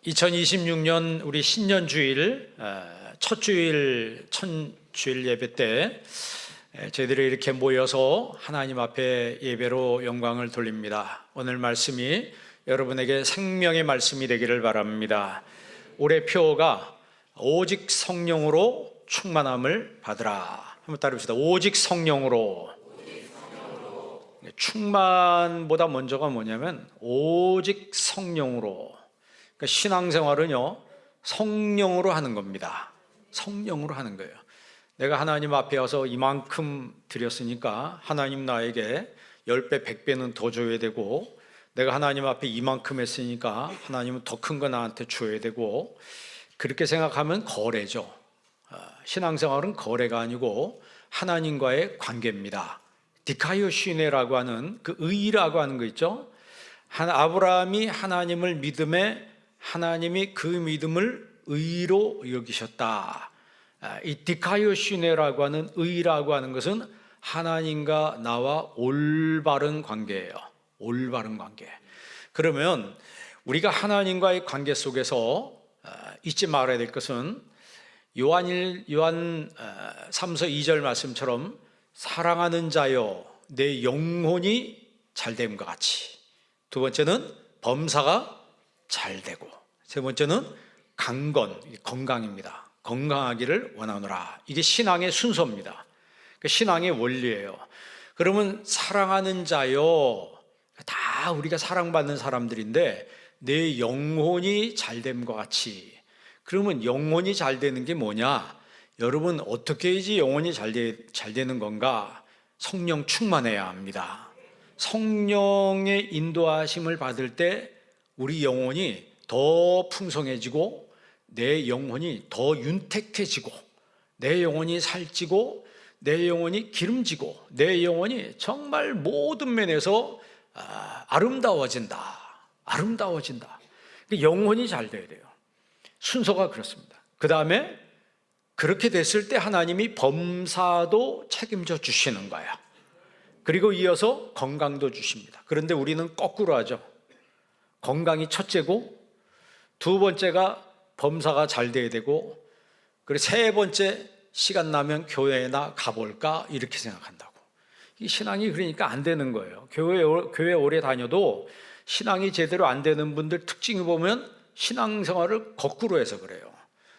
2026년 우리 신년주일 첫 주일 예배 때 저희들이 이렇게 모여서 하나님 앞에 예배로 영광을 돌립니다. 오늘 말씀이 여러분에게 생명의 말씀이 되기를 바랍니다. 올해 표어가 오직 성령으로 충만함을 받으라. 한번 따라합시다. 오직 성령으로. 충만보다 먼저가 뭐냐면 오직 성령으로. 그러니까 신앙생활은요, 성령으로 하는 겁니다. 성령으로 하는 거예요. 내가 하나님 앞에 와서 이만큼 드렸으니까 하나님 나에게 10배, 100배는 더 줘야 되고, 내가 하나님 앞에 이만큼 했으니까 하나님은 더 큰 거 나한테 줘야 되고, 그렇게 생각하면 거래죠. 신앙생활은 거래가 아니고 하나님과의 관계입니다. 디카이오시네라고 하는 그 의라고 하는 거 있죠. 아브라함이 하나님을 믿음에 하나님이 그 믿음을 의로 여기셨다. 이 디카이오시네라고 하는 의라고 하는 것은 하나님과 나와 올바른 관계예요. 올바른 관계. 그러면 우리가 하나님과의 관계 속에서 잊지 말아야 될 것은 요한 3서 2절 말씀처럼 사랑하는 자여 내 영혼이 잘됨과 같이, 두 번째는 범사가 잘되고, 세 번째는 강건, 건강입니다. 건강하기를 원하노라. 이게 신앙의 순서입니다. 신앙의 원리예요. 그러면 사랑하는 자여, 다 우리가 사랑받는 사람들인데 내 영혼이 잘됨과 같이. 그러면 영혼이 잘 되는 게 뭐냐? 여러분, 어떻게 해야지 영혼이 잘 되는 건가? 성령 충만해야 합니다. 성령의 인도하심을 받을 때 우리 영혼이 더 풍성해지고, 내 영혼이 더 윤택해지고, 내 영혼이 살찌고, 내 영혼이 기름지고, 내 영혼이 정말 모든 면에서 아름다워진다. 아름다워진다. 영혼이 잘 돼야 돼요. 순서가 그렇습니다. 그 다음에 그렇게 됐을 때 하나님이 범사도 책임져 주시는 거야. 그리고 이어서 건강도 주십니다. 그런데 우리는 거꾸로 하죠. 건강이 첫째고, 두 번째가 범사가 잘 돼야 되고, 그리고 세 번째 시간 나면 교회나 가볼까 이렇게 생각한다고. 이 신앙이 그러니까 안 되는 거예요. 교회 오래 다녀도 신앙이 제대로 안 되는 분들 특징을 보면 신앙생활을 거꾸로 해서 그래요.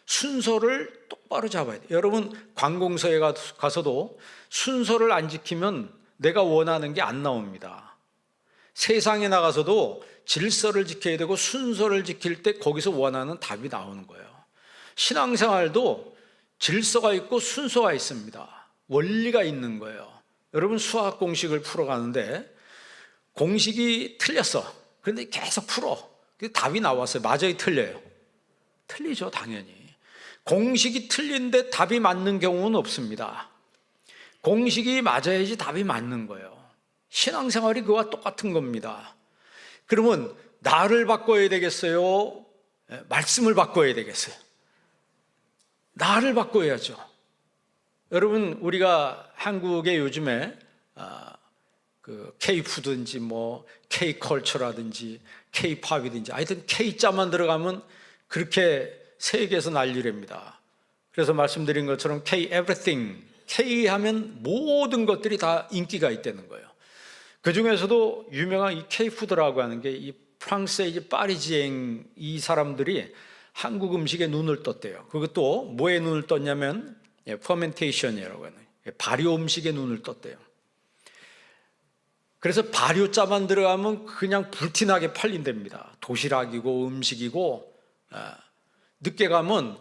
순서를 똑바로 잡아야 돼요. 여러분, 관공서에 가서도 순서를 안 지키면 내가 원하는 게 안 나옵니다. 세상에 나가서도 질서를 지켜야 되고 순서를 지킬 때 거기서 원하는 답이 나오는 거예요. 신앙생활도 질서가 있고 순서가 있습니다. 원리가 있는 거예요. 여러분, 수학 공식을 풀어가는데 공식이 틀렸어. 그런데 계속 풀어. 답이 나왔어요. 맞아요, 틀려요? 틀리죠, 당연히. 공식이 틀린데 답이 맞는 경우는 없습니다. 공식이 맞아야지 답이 맞는 거예요. 신앙생활이 그와 똑같은 겁니다. 그러면 나를 바꿔야 되겠어요? 말씀을 바꿔야 되겠어요? 나를 바꿔야죠. 여러분, 우리가 한국에 요즘에 그 K푸드인지 뭐 K컬처라든지 K팝이든지 하여튼 K자만 들어가면 그렇게 세계에서 난리랍니다. 그래서 말씀드린 것처럼 K everything, K 하면 모든 것들이 다 인기가 있다는 거예요. 그 중에서도 유명한 이 K푸드라고 하는 게 이 프랑스의 이제 파리지앵 이 사람들이 한국 음식에 눈을 떴대요. 그것도 뭐에 눈을 떴냐면 퍼멘테이션이라고 하는 발효 음식에 눈을 떴대요. 그래서 발효자만 들어가면 그냥 불티나게 팔린답니다. 도시락이고 음식이고, 늦게 가면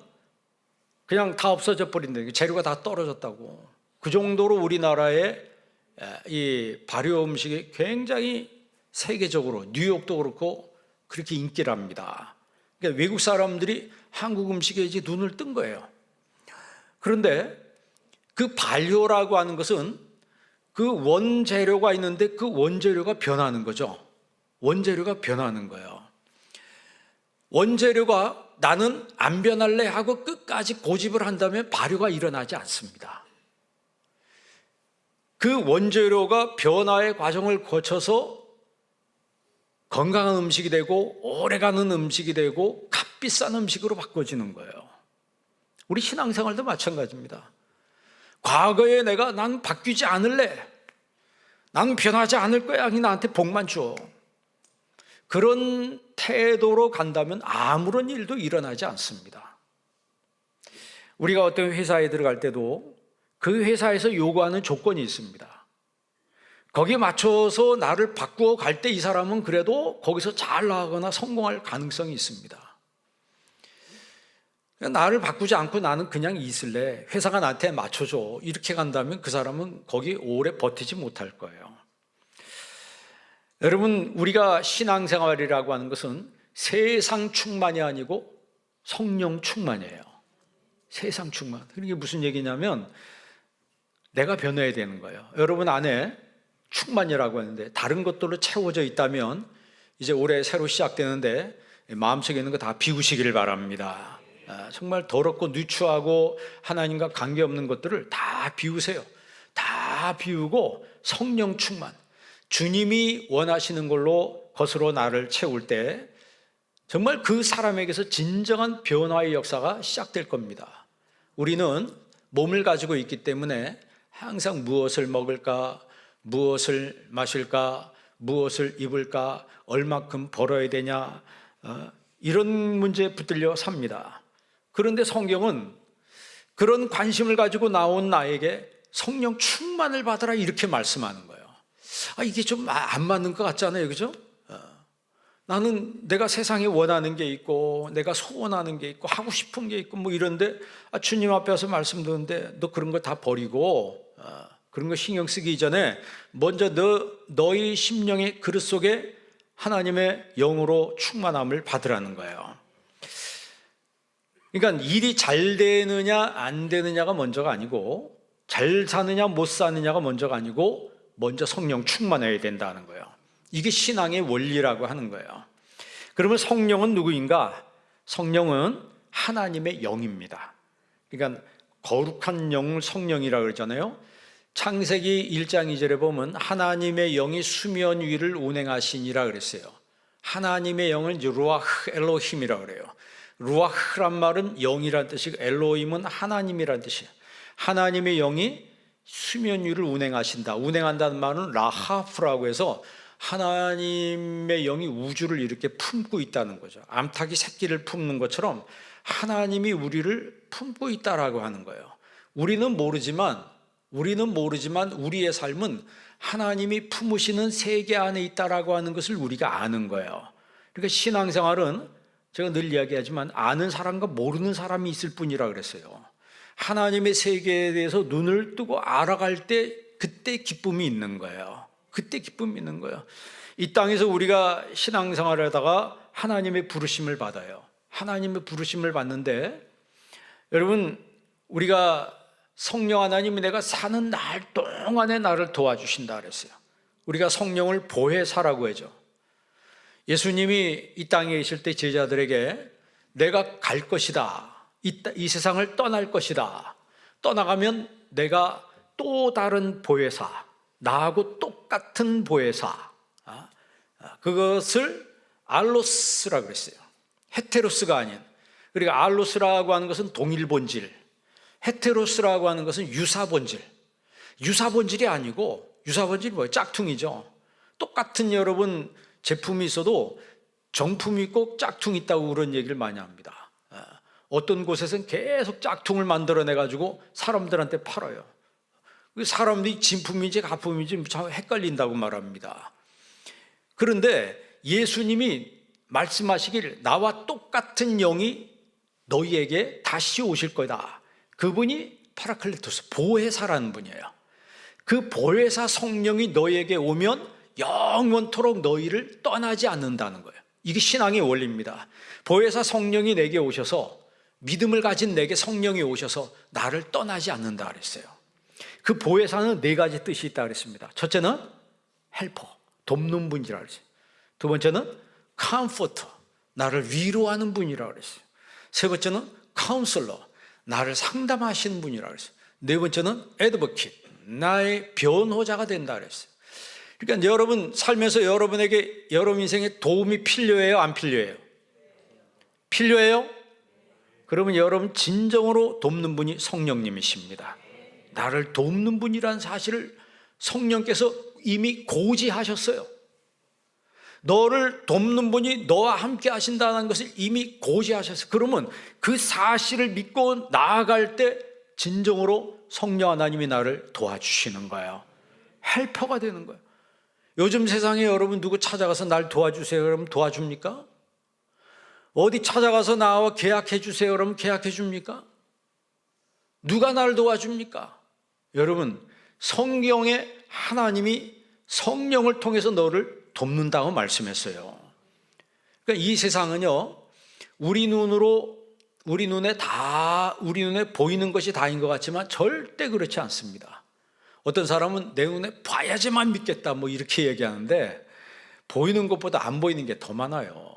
그냥 다 없어져 버린다는 게, 재료가 다 떨어졌다고. 그 정도로 우리나라의 이 발효 음식이 굉장히 세계적으로, 뉴욕도 그렇고 그렇게 인기랍니다. 그러니까 외국 사람들이 한국 음식에 이제 눈을 뜬 거예요. 그런데 그 발효라고 하는 것은 그 원재료가 있는데 그 원재료가 변하는 거죠. 원재료가 변하는 거예요. 원재료가 나는 안 변할래 하고 끝까지 고집을 한다면 발효가 일어나지 않습니다. 그 원재료가 변화의 과정을 거쳐서 건강한 음식이 되고 오래가는 음식이 되고 값비싼 음식으로 바꿔지는 거예요. 우리 신앙생활도 마찬가지입니다. 과거에 난 바뀌지 않을래, 난 변하지 않을 거야, 나한테 복만 줘, 그런 태도로 간다면 아무런 일도 일어나지 않습니다. 우리가 어떤 회사에 들어갈 때도 그 회사에서 요구하는 조건이 있습니다. 거기에 맞춰서 나를 바꾸어 갈 때 이 사람은 그래도 거기서 잘 나가거나 성공할 가능성이 있습니다. 나를 바꾸지 않고 나는 그냥 있을래, 회사가 나한테 맞춰줘, 이렇게 간다면 그 사람은 거기 오래 버티지 못할 거예요. 여러분, 우리가 신앙생활이라고 하는 것은 세상 충만이 아니고 성령 충만이에요. 세상 충만. 이게 무슨 얘기냐면 내가 변해야 되는 거예요. 여러분 안에 충만이라고 하는데 다른 것들로 채워져 있다면 이제 올해 새로 시작되는데 마음속에 있는 거 다 비우시기를 바랍니다. 정말 더럽고 누추하고 하나님과 관계없는 것들을 다 비우세요. 다 비우고 성령 충만, 주님이 원하시는 걸로 것으로 나를 채울 때 정말 그 사람에게서 진정한 변화의 역사가 시작될 겁니다. 우리는 몸을 가지고 있기 때문에 항상 무엇을 먹을까, 무엇을 마실까, 무엇을 입을까, 얼마큼 벌어야 되냐, 이런 문제에 붙들려 삽니다. 그런데 성경은 그런 관심을 가지고 나온 나에게 성령 충만을 받아라, 이렇게 말씀하는 거예요. 이게 좀 안 맞는 것 같잖아요, 그죠? 나는 내가 세상에 원하는 게 있고 내가 소원하는 게 있고 하고 싶은 게 있고 뭐 이런데 주님 앞에 와서 말씀 듣는데 너 그런 거 다 버리고 그런 거 신경 쓰기 이전에 먼저 너희 심령의 그릇 속에 하나님의 영으로 충만함을 받으라는 거예요. 그러니까 일이 잘 되느냐 안 되느냐가 먼저가 아니고, 잘 사느냐 못 사느냐가 먼저가 아니고, 먼저 성령 충만해야 된다는 거예요. 이게 신앙의 원리라고 하는 거예요. 그러면 성령은 누구인가? 성령은 하나님의 영입니다. 그러니까 거룩한 영 성령이라고 그러잖아요. 창세기 1장 2절에 보면 하나님의 영이 수면 위를 운행하시니라 그랬어요. 하나님의 영을 루아흐 엘로힘이라고 그래요. 루아흐란 말은 영이란 뜻이고 엘로힘은 하나님이란 뜻이에요. 하나님의 영이 수면 위를 운행하신다. 운행한다는 말은 라하프라고 해서 하나님의 영이 우주를 이렇게 품고 있다는 거죠. 암탉이 새끼를 품는 것처럼 하나님이 우리를 품고 있다라고 하는 거예요. 우리는 모르지만 우리의 삶은 하나님이 품으시는 세계 안에 있다라고 하는 것을 우리가 아는 거예요. 그러니까 신앙생활은 제가 늘 이야기하지만 아는 사람과 모르는 사람이 있을 뿐이라 그랬어요. 하나님의 세계에 대해서 눈을 뜨고 알아갈 때 그때 기쁨이 있는 거예요. 그때 기쁨이 있는 거예요. 이 땅에서 우리가 신앙생활을 하다가 하나님의 부르심을 받아요. 하나님의 부르심을 받는데 여러분, 우리가 성령 하나님이 내가 사는 날 동안에 나를 도와주신다 그랬어요. 우리가 성령을 보혜사라고 하죠. 예수님이 이 땅에 계실 때 제자들에게 내가 갈 것이다, 이 세상을 떠날 것이다, 떠나가면 내가 또 다른 보혜사, 나하고 똑같은 보혜사, 그것을 알로스라고 그랬어요. 헤테로스가 아닌. 그러니까 알로스라고 하는 것은 동일 본질, 헤테로스라고 하는 것은 유사 본질. 유사 본질이 아니고, 유사 본질이 뭐예요? 짝퉁이죠. 똑같은 여러분 제품이 있어도 정품이 있고 짝퉁이 있다고 그런 얘기를 많이 합니다. 어떤 곳에서는 계속 짝퉁을 만들어내가지고 사람들한테 팔아요. 사람들이 진품인지 가품인지 참 헷갈린다고 말합니다. 그런데 예수님이 말씀하시길 나와 똑같은 영이 너희에게 다시 오실 거다. 그분이 파라클리토스, 보혜사라는 분이에요. 그 보혜사 성령이 너희에게 오면 영원토록 너희를 떠나지 않는다는 거예요. 이게 신앙의 원리입니다. 보혜사 성령이 내게 오셔서, 믿음을 가진 내게 성령이 오셔서 나를 떠나지 않는다 그랬어요. 그 보혜사는 네 가지 뜻이 있다 그랬습니다. 첫째는 헬퍼, 돕는 분이라고 그랬어요. 두 번째는 컴포터, 나를 위로하는 분이라고 그랬어요. 세 번째는 카운슬러, 나를 상담하시는 분이라고 그랬어요. 네 번째는 애드버킷, 나의 변호자가 된다 그랬어요. 그러니까 여러분 삶에서 여러분에게 여러분 인생에 도움이 필요해요, 안 필요해요? 필요해요? 그러면 여러분 진정으로 돕는 분이 성령님이십니다. 나를 돕는 분이라는 사실을 성령께서 이미 고지하셨어요. 너를 돕는 분이 너와 함께 하신다는 것을 이미 고지하셨어요. 그러면 그 사실을 믿고 나아갈 때 진정으로 성령 하나님이 나를 도와주시는 거예요. 헬퍼가 되는 거예요. 요즘 세상에 여러분 누구 찾아가서 날 도와주세요 그러면 도와줍니까? 어디 찾아가서 나와 계약해 주세요 그러면 계약해 줍니까? 누가 날 도와줍니까? 여러분, 성경에 하나님이 성령을 통해서 너를 돕는다고 말씀했어요. 그러니까 이 세상은요, 우리 눈에 보이는 것이 다인 것 같지만 절대 그렇지 않습니다. 어떤 사람은 내 눈에 봐야지만 믿겠다 뭐 이렇게 얘기하는데 보이는 것보다 안 보이는 게 더 많아요.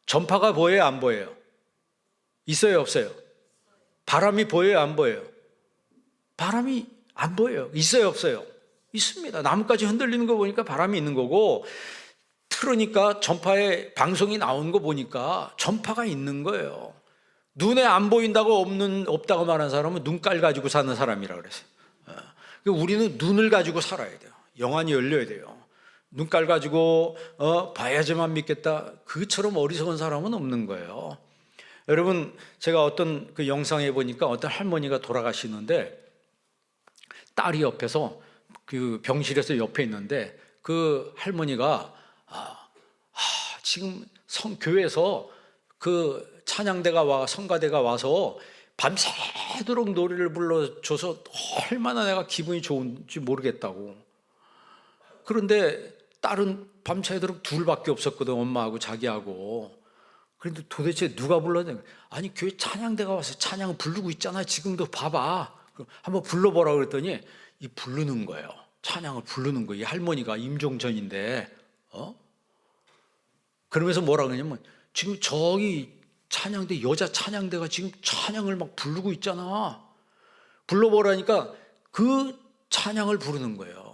전파가 보여요, 안 보여요? 있어요, 없어요? 바람이 보여요, 안 보여요? 바람이 안 보여요. 있어요, 없어요? 있습니다. 나뭇가지 흔들리는 거 보니까 바람이 있는 거고, 틀으니까 전파에 방송이 나오는 거 보니까 전파가 있는 거예요. 눈에 안 보인다고 없다고 말하는 사람은 눈깔 가지고 사는 사람이라고 그랬어요. 우리는 눈을 가지고 살아야 돼요. 영안이 열려야 돼요. 눈깔 가지고 봐야지만 믿겠다, 그처럼 어리석은 사람은 없는 거예요. 여러분, 제가 어떤 그 영상에 보니까 어떤 할머니가 돌아가시는데 딸이 옆에서 그 병실에서 옆에 있는데 그 할머니가 지금 교회에서 그 찬양대가 성가대가 와서 밤새도록 노래를 불러줘서 얼마나 내가 기분이 좋은지 모르겠다고. 그런데 딸은 밤새도록 둘밖에 없었거든, 엄마하고 자기하고. 그런데 도대체 누가 불러냐? 아니, 교회 찬양대가 와서 찬양을 부르고 있잖아, 지금도 봐봐, 한번 불러보라고 그랬더니 이 부르는 거예요. 찬양을 부르는 거예요. 이 할머니가 임종전인데 그러면서 뭐라 그러냐면, 지금 저기 찬양대, 여자 찬양대가 지금 찬양을 막 부르고 있잖아, 불러보라니까 그 찬양을 부르는 거예요.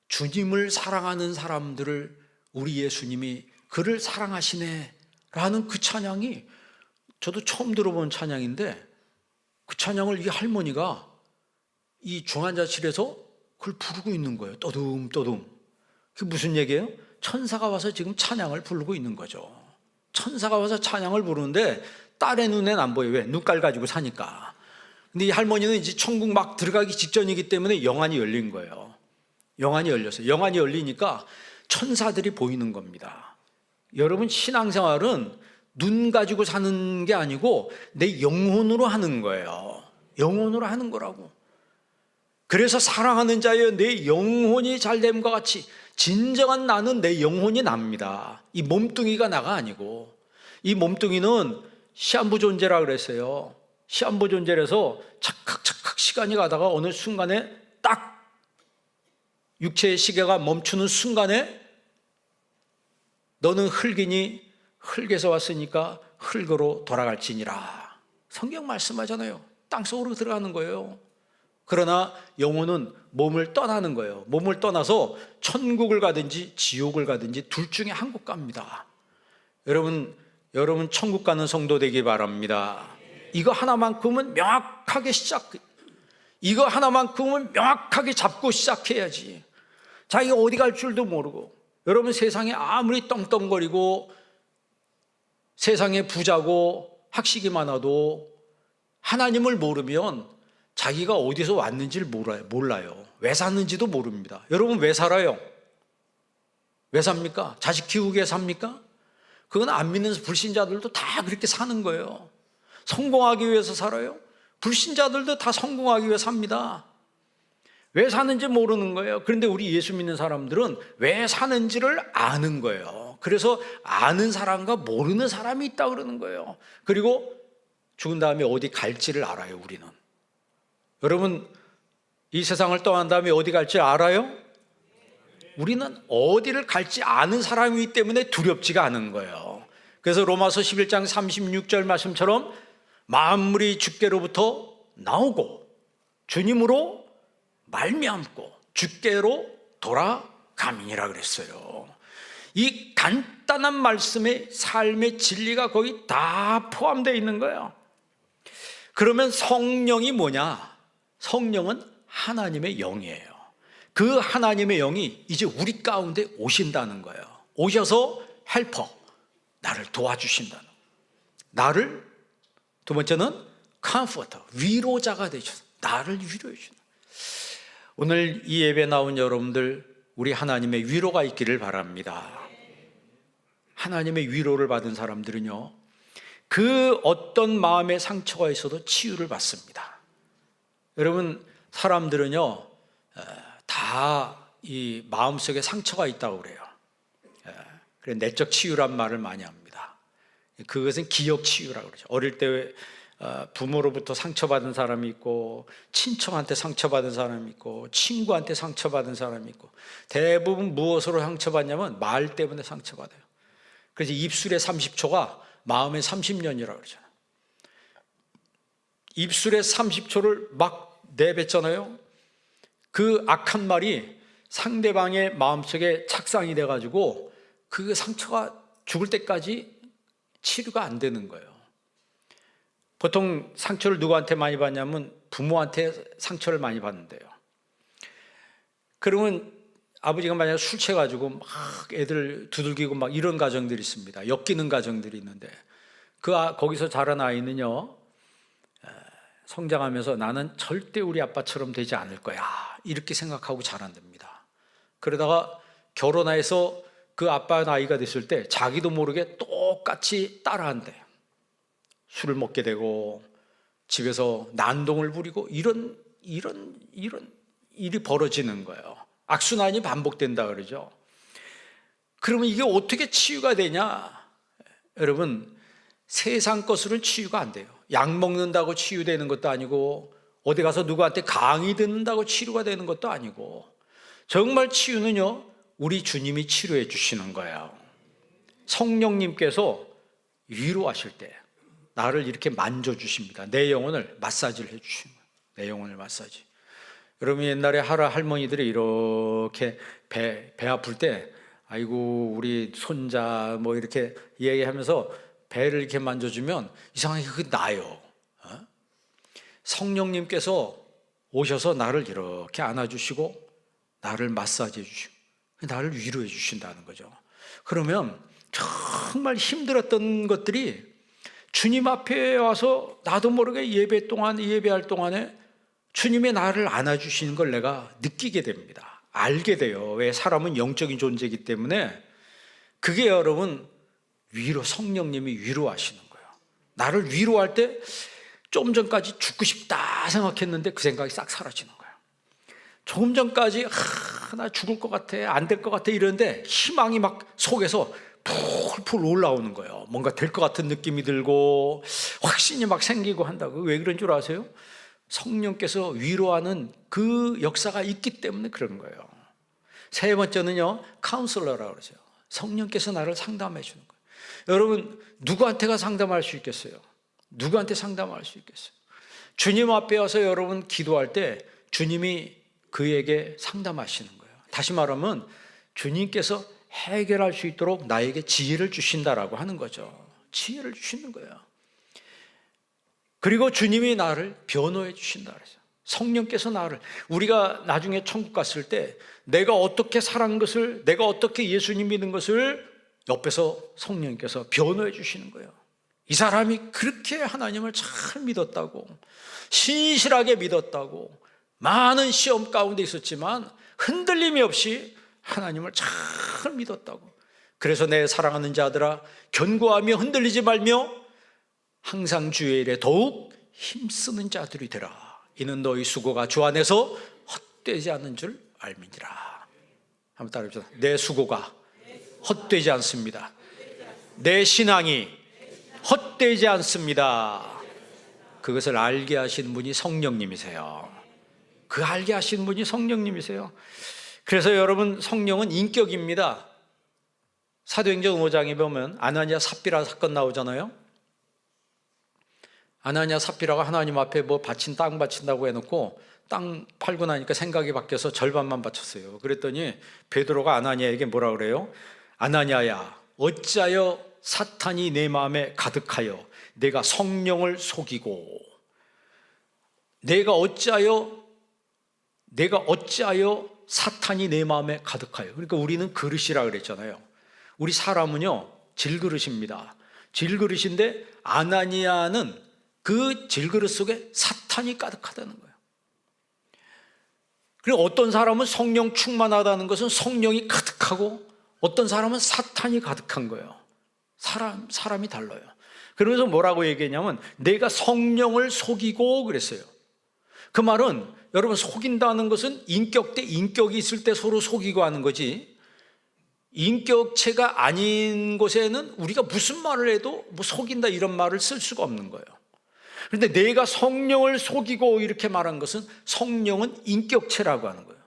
주님을 사랑하는 사람들을 우리 예수님이 그를 사랑하시네 라는 그 찬양이, 저도 처음 들어본 찬양인데 그 찬양을 이 할머니가 이 중환자실에서 그걸 부르고 있는 거예요. 떠듬떠듬. 그게 무슨 얘기예요? 천사가 와서 지금 찬양을 부르고 있는 거죠. 천사가 와서 찬양을 부르는데 딸의 눈엔 안 보여요. 왜? 눈깔 가지고 사니까. 근데 이 할머니는 이제 천국 막 들어가기 직전이기 때문에 영안이 열린 거예요. 영안이 열렸어요. 영안이 열리니까 천사들이 보이는 겁니다. 여러분, 신앙생활은 눈 가지고 사는 게 아니고 내 영혼으로 하는 거예요. 영혼으로 하는 거라고. 그래서 사랑하는 자여, 내 영혼이 잘됨과 같이 진정한 나는 내 영혼이 납니다. 이 몸뚱이가 나가 아니고. 이 몸뚱이는 시한부 존재라 그랬어요. 시한부 존재라서 착각착각 시간이 가다가 어느 순간에 딱 육체의 시계가 멈추는 순간에 너는 흙이니 흙에서 왔으니까 흙으로 돌아갈지니라. 성경 말씀하잖아요. 땅속으로 들어가는 거예요. 그러나 영혼은 몸을 떠나는 거예요. 몸을 떠나서 천국을 가든지 지옥을 가든지 둘 중에 한 곳 갑니다. 여러분 천국 가는 성도 되기 바랍니다. 이거 하나만큼은 명확하게 잡고 시작해야지. 자기가 어디 갈 줄도 모르고. 여러분, 세상에 아무리 떵떵거리고 세상에 부자고 학식이 많아도 하나님을 모르면 자기가 어디서 왔는지를 몰라요. 왜 샀는지도 모릅니다. 여러분, 왜 살아요? 왜 삽니까? 자식 키우기 위해 삽니까? 그건 안 믿는 불신자들도 다 그렇게 사는 거예요. 성공하기 위해서 살아요. 불신자들도 다 성공하기 위해 삽니다. 왜 사는지 모르는 거예요. 그런데 우리 예수 믿는 사람들은 왜 사는지를 아는 거예요. 그래서 아는 사람과 모르는 사람이 있다고 그러는 거예요. 그리고 죽은 다음에 어디 갈지를 알아요, 우리는. 여러분, 이 세상을 떠난 다음에 어디 갈지 알아요? 우리는 어디를 갈지 아는 사람이기 때문에 두렵지가 않은 거예요. 그래서 로마서 11장 36절 말씀처럼 만물이 주께로부터 나오고 주님으로 말미암고 주께로 돌아감이니라 그랬어요. 이 간단한 말씀에 삶의 진리가 거의 다 포함되어 있는 거예요. 그러면 성령이 뭐냐? 성령은 하나님의 영이에요. 그 하나님의 영이 이제 우리 가운데 오신다는 거예요. 오셔서 헬퍼, 나를 도와주신다는 거예요. 나를, 두 번째는 컴포터, 위로자가 되셔서 나를 위로해 주신다. 오늘 이 예배 나온 여러분들, 우리 하나님의 위로가 있기를 바랍니다. 하나님의 위로를 받은 사람들은요, 그 어떤 마음의 상처가 있어도 치유를 받습니다. 여러분, 사람들은요 다 이 마음속에 상처가 있다고 그래요. 그래, 내적 치유란 말을 많이 합니다. 그것은 기억 치유라고 그러죠. 어릴 때 부모로부터 상처받은 사람이 있고, 친척한테 상처받은 사람이 있고, 친구한테 상처받은 사람이 있고, 대부분 무엇으로 상처받냐면 말 때문에 상처받아요. 그래서 입술의 30초가 마음의 30년이라고 그러잖아요. 입술의 30초를 막 내뱉잖아요. 그 악한 말이 상대방의 마음속에 착상이 돼가지고 그 상처가 죽을 때까지 치료가 안 되는 거예요. 보통 상처를 누구한테 많이 받냐면 부모한테 상처를 많이 받는데요. 그러면 아버지가 만약에 술 취해가지고 막 애들 두들기고 막 이런 가정들이 있습니다. 엮이는 가정들이 있는데, 거기서 자란 아이는요, 성장하면서 나는 절대 우리 아빠처럼 되지 않을 거야, 이렇게 생각하고 자란답니다. 그러다가 결혼해서 그 아빠 나이가 됐을 때 자기도 모르게 똑같이 따라한대요. 술을 먹게 되고 집에서 난동을 부리고 이런 일이 벌어지는 거예요. 악순환이 반복된다 그러죠. 그러면 이게 어떻게 치유가 되냐? 여러분, 세상 것으로는 치유가 안 돼요. 약 먹는다고 치유되는 것도 아니고, 어디 가서 누구한테 강의 듣는다고 치료가 되는 것도 아니고, 정말 치유는요, 우리 주님이 치료해 주시는 거예요. 성령님께서 위로하실 때 나를 이렇게 만져주십니다. 내 영혼을 마사지를 해주시는 거예요. 내 영혼을 마사지. 여러분, 옛날에 할머니들이 이렇게 배 아플 때, 아이고 우리 손자 뭐 이렇게 얘기하면서 배를 이렇게 만져주면 이상하게 그게 나요. 성령님께서 오셔서 나를 이렇게 안아주시고 나를 마사지해 주시고 나를 위로해 주신다는 거죠. 그러면 정말 힘들었던 것들이 주님 앞에 와서 나도 모르게 예배할 동안에 주님의 나를 안아주시는 걸 내가 느끼게 됩니다. 알게 돼요. 왜? 사람은 영적인 존재이기 때문에. 그게 여러분, 성령님이 위로하시는 거예요. 나를 위로할 때 좀 전까지 죽고 싶다 생각했는데 그 생각이 싹 사라지는 거예요. 조금 전까지 나 죽을 것 같아, 안 될 것 같아 이러는데 희망이 막 속에서 풀풀 올라오는 거예요. 뭔가 될 것 같은 느낌이 들고 확신이 막 생기고 한다고. 왜 그런 줄 아세요? 성령께서 위로하는 그 역사가 있기 때문에 그런 거예요. 세 번째는요, 카운슬러라고 그러죠. 성령께서 나를 상담해 주는 거예요. 여러분, 누구한테가 상담할 수 있겠어요? 누구한테 상담할 수 있겠어요? 주님 앞에 와서 여러분 기도할 때 주님이 그에게 상담하시는 거예요. 다시 말하면 주님께서 해결할 수 있도록 나에게 지혜를 주신다라고 하는 거죠. 지혜를 주시는 거예요. 그리고 주님이 나를 변호해 주신다 그래서 성령께서 우리가 나중에 천국 갔을 때 내가 어떻게 살은 것을, 내가 어떻게 예수님 믿는 것을 옆에서 성령께서 변호해 주시는 거예요. 이 사람이 그렇게 하나님을 잘 믿었다고, 신실하게 믿었다고, 많은 시험 가운데 있었지만 흔들림이 없이 하나님을 잘 믿었다고. 그래서 내 사랑하는 자들아, 견고하며 흔들리지 말며 항상 주의 일에 더욱 힘쓰는 자들이 되라. 이는 너희 수고가 주 안에서 헛되지 않는 줄 알미니라. 한번 따라해보자. 내 수고가 헛되지 않습니다. 내 신앙이 헛되지 않습니다. 그것을 알게 하신 분이 성령님이세요. 그 알게 하신 분이 성령님이세요. 그래서 여러분, 성령은 인격입니다. 사도행전 5장에 보면 아나니아 삽비라 사건 나오잖아요. 아나니아 삽비라가 하나님 앞에 땅 바친다고 해놓고 땅 팔고 나니까 생각이 바뀌어서 절반만 바쳤어요. 그랬더니 베드로가 아나니아에게 뭐라 그래요? 아나니아야, 어찌하여 사탄이 내 마음에 가득하여 내가 성령을 속이고, 내가 어찌하여 사탄이 내 마음에 가득하여. 그러니까 우리는 그릇이라 그랬잖아요. 우리 사람은요, 질그릇입니다. 질그릇인데 아나니아는 그 질그릇 속에 사탄이 가득하다는 거예요. 그리고 어떤 사람은 성령 충만하다는 것은 성령이 가득하고, 어떤 사람은 사탄이 가득한 거예요. 사람이 달라요. 그러면서 뭐라고 얘기했냐면 내가 성령을 속이고 그랬어요. 그 말은 여러분, 속인다는 것은 인격 대 인격이 있을 때 서로 속이고 하는 거지, 인격체가 아닌 곳에는 우리가 무슨 말을 해도 뭐 속인다 이런 말을 쓸 수가 없는 거예요. 그런데 내가 성령을 속이고 이렇게 말한 것은 성령은 인격체라고 하는 거예요.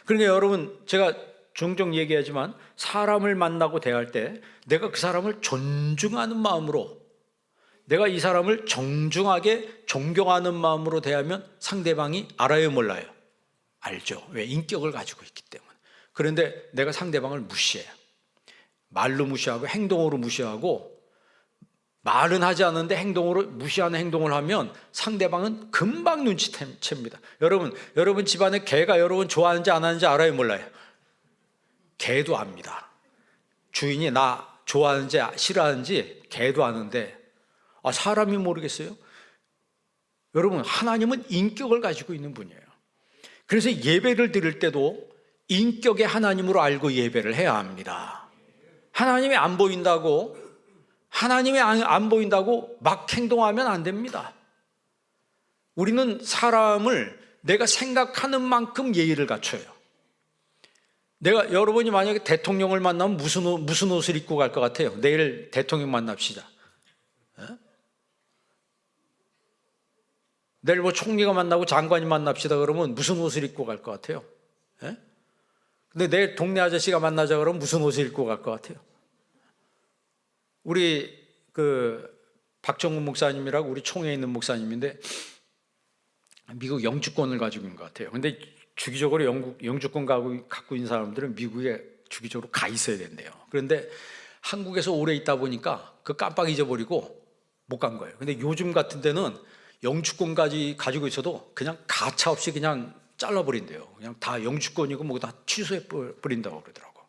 그러니까 여러분, 제가 종종 얘기하지만 사람을 만나고 대할 때 내가 그 사람을 존중하는 마음으로, 내가 이 사람을 정중하게 존경하는 마음으로 대하면 상대방이 알아요, 몰라요? 알죠. 왜? 인격을 가지고 있기 때문에. 그런데 내가 상대방을 무시해요. 말로 무시하고 행동으로 무시하고, 말은 하지 않는데 행동으로 무시하는 행동을 하면 상대방은 금방 눈치챕니다. 여러분 집안에 개가 여러분 좋아하는지 안 하는지 알아요, 몰라요? 개도 압니다. 주인이 나 좋아하는지 싫어하는지 개도 아는데, 사람이 모르겠어요? 여러분, 하나님은 인격을 가지고 있는 분이에요. 그래서 예배를 드릴 때도 인격의 하나님으로 알고 예배를 해야 합니다. 하나님이 안 보인다고 막 행동하면 안 됩니다. 우리는 사람을 내가 생각하는 만큼 예의를 갖춰요. 여러분이 만약에 대통령을 만나면 무슨 옷을 입고 갈 것 같아요? 내일 대통령 만납시다. 내일 뭐 총리가 만나고 장관이 만납시다 그러면 무슨 옷을 입고 갈 것 같아요? 근데 내일 동네 아저씨가 만나자 그러면 무슨 옷을 입고 갈 것 같아요? 우리 박정훈 목사님이라고 우리 총회에 있는 목사님인데 미국 영주권을 가지고 있는 것 같아요. 근데 주기적으로 영주권 갖고 있는 사람들은 미국에 주기적으로 가 있어야 된대요. 그런데 한국에서 오래 있다 보니까 깜빡 잊어버리고 못 간 거예요. 근데 요즘 같은 데는 영주권까지 가지고 있어도 그냥 가차 없이 그냥 잘라버린대요. 그냥 다 영주권이고 뭐 다 취소해 버린다고 그러더라고.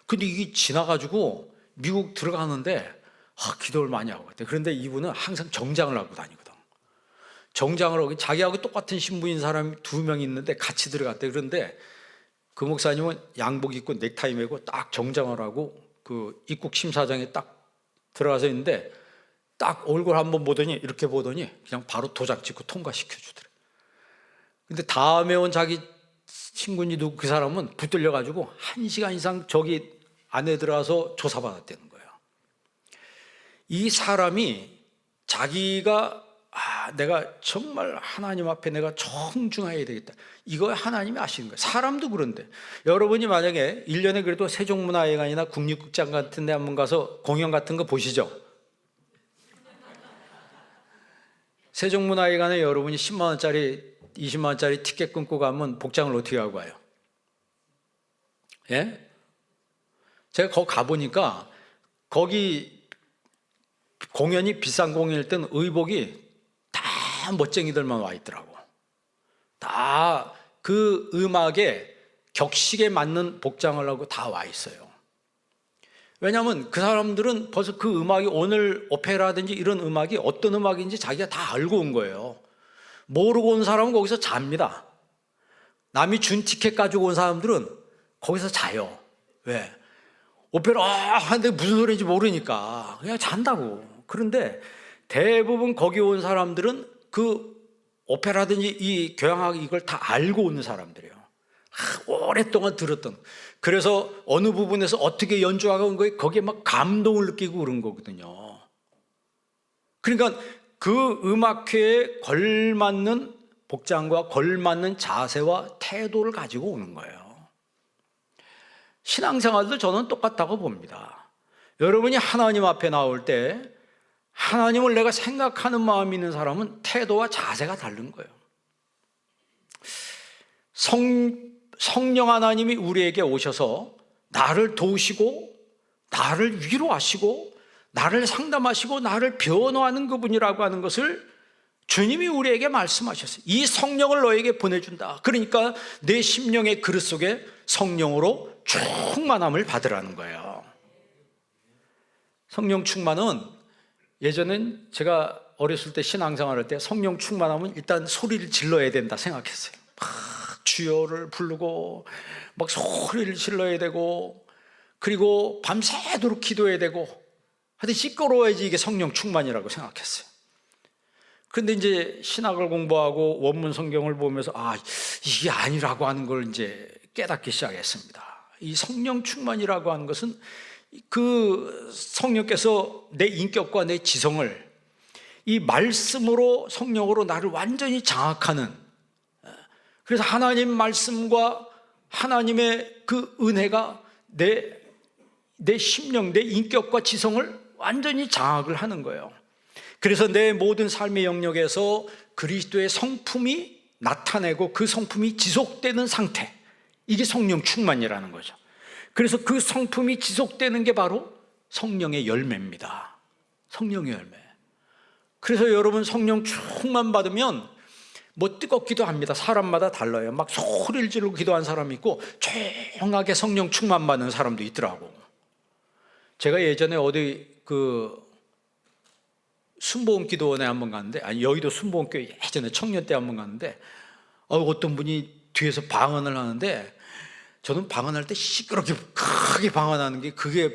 근데 이게 지나가지고 미국 들어가는데 기도를 많이 하고 있대. 그런데 이분은 항상 정장을 하고 다니거든. 정장을 하고 자기하고 똑같은 신부인 사람이 2명 있는데 같이 들어갔대. 그런데 그 목사님은 양복 입고 넥타이 메고 딱 정장을 하고 입국 심사장에 딱 들어가서 있는데 딱 얼굴 한번 보더니 이렇게 보더니 그냥 바로 도장 찍고 통과시켜 주더래. 근데 다음에 온 자기 친구니도 그 사람은 붙들려 가지고 1시간 이상 저기 안에 들어가서 조사받았다는 거예요. 이 사람이 자기가 내가 정말 하나님 앞에 내가 정중해야 되겠다, 이거 하나님이 아시는 거예요. 사람도 그런데 여러분이 만약에 1년에 그래도 세종문화회관이나 국립극장 같은 데 한번 가서 공연 같은 거 보시죠. 세종문화회관에 여러분이 10만 원짜리 20만 원짜리 티켓 끊고 가면 복장을 어떻게 하고 가요? 예? 제가 거기 가보니까 거기 공연이 비싼 공연일 땐 의복이 다 멋쟁이들만 와 있더라고. 다 그 음악에 격식에 맞는 복장을 하고 다 와 있어요. 왜냐하면 그 사람들은 벌써 그 음악이, 오늘 오페라든지 이런 음악이 어떤 음악인지 자기가 다 알고 온 거예요. 모르고 온 사람은 거기서 잡니다. 남이 준 티켓 가지고 온 사람들은 거기서 자요. 왜? 오페라 하는데 무슨 소리인지 모르니까 그냥 잔다고. 그런데 대부분 거기 온 사람들은 그 오페라든지 이 교향악 이걸 다 알고 오는 사람들이에요. 오랫동안 들었던. 그래서 어느 부분에서 어떻게 연주하고 온 거에 거기에 막 감동을 느끼고 그런 거거든요. 그러니까 그 음악회에 걸맞는 복장과 걸맞는 자세와 태도를 가지고 오는 거예요. 신앙생활도 저는 똑같다고 봅니다. 여러분이 하나님 앞에 나올 때 하나님을 내가 생각하는 마음이 있는 사람은 태도와 자세가 다른 거예요. 성령 하나님이 우리에게 오셔서 나를 도우시고 나를 위로하시고 나를 상담하시고 나를 변호하는 그분이라고 하는 것을 주님이 우리에게 말씀하셨어요. 이 성령을 너에게 보내준다. 그러니까 내 심령의 그릇 속에 성령으로 충만함을 받으라는 거예요. 성령 충만은 예전엔 제가 어렸을 때 신앙생활할 때 성령 충만하면 일단 소리를 질러야 된다 생각했어요. 막 주여를 부르고 막 소리를 질러야 되고 그리고 밤새도록 기도해야 되고 하여튼 시끄러워야지 이게 성령 충만이라고 생각했어요. 그런데 이제 신학을 공부하고 원문 성경을 보면서 이게 아니라고 하는 걸 이제 깨닫기 시작했습니다. 이 성령 충만이라고 하는 것은 그 성령께서 내 인격과 내 지성을 이 말씀으로 성령으로 나를 완전히 장악하는, 그래서 하나님 말씀과 하나님의 그 은혜가 내 심령, 내 인격과 지성을 완전히 장악을 하는 거예요. 그래서 내 모든 삶의 영역에서 그리스도의 성품이 나타내고 그 성품이 지속되는 상태, 이게 성령 충만이라는 거죠. 그래서 그 성품이 지속되는 게 바로 성령의 열매입니다. 성령의 열매. 그래서 여러분 성령 충만 받으면 뭐 뜨겁기도 합니다. 사람마다 달라요. 막 소리를 지르고 기도한 사람이 있고 조용하게 성령 충만 받는 사람도 있더라고. 제가 예전에 어디 순복음 기도원에 한번 갔는데, 여의도 순복음교회 예전에 청년 때 한번 갔는데, 어떤 분이 뒤에서 방언을 하는데, 저는 방언할 때 시끄럽게 크게 방언하는 게 그게